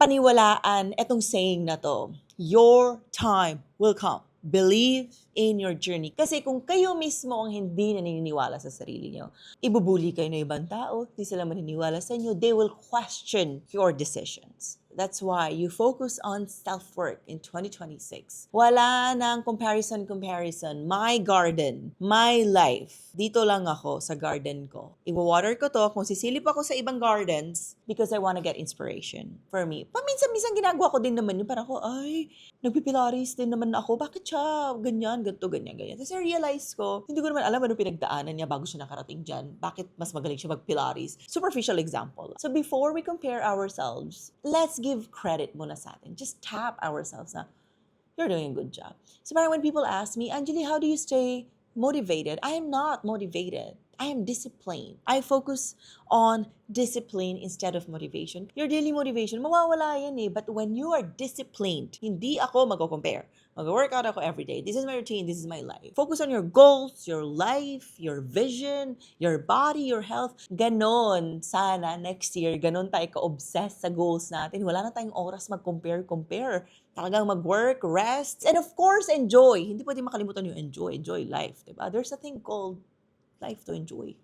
paniwalaan etong saying na to. Your time will come. Believe in your journey. Kasi kung kayo mismo ang hindi naniniwala sa sarili nyo, ibubuli kayo ng ibang tao, hindi sila maniniwala sa inyo, they will question your decisions. That's why you focus on self-work in 2026. Wala nang comparison. My garden, my life. Dito lang ako sa garden ko. I-water ko to kung sisilip ako sa ibang gardens because I want to get inspiration for me. Paminsan-minsan ginagawa ko din naman yun. Parang ako, ay, nagpipilaris din naman ako. Bakit siya ganyan, ganyan. Tapos I-realize ko, hindi ko naman alam ano pinagdaanan niya bago siya nakarating dyan. Bakit mas magaling siya magpilaris? Superficial example. So before we compare ourselves, let's give credit muna sa atin. Just tap ourselves na, you're doing a good job. So parang when people ask me, Anjali, how do you stay motivated? I am not motivated. I am disciplined. I focus on discipline instead of motivation. Your daily motivation, mawawala yan eh. But when you are disciplined, hindi ako mag-compare. Mag-workout ako every day. This is my routine. This is my life. Focus on your goals, your life, your vision, your body, your health. Ganon. Sana next year, ganon tayo ka-obsess sa goals natin. Wala na tayong oras mag-compare. Talagang mag-work, rest, and of course, enjoy. Hindi pwede makalimutan yung enjoy. Enjoy life, diba? There's a thing called life to enjoy.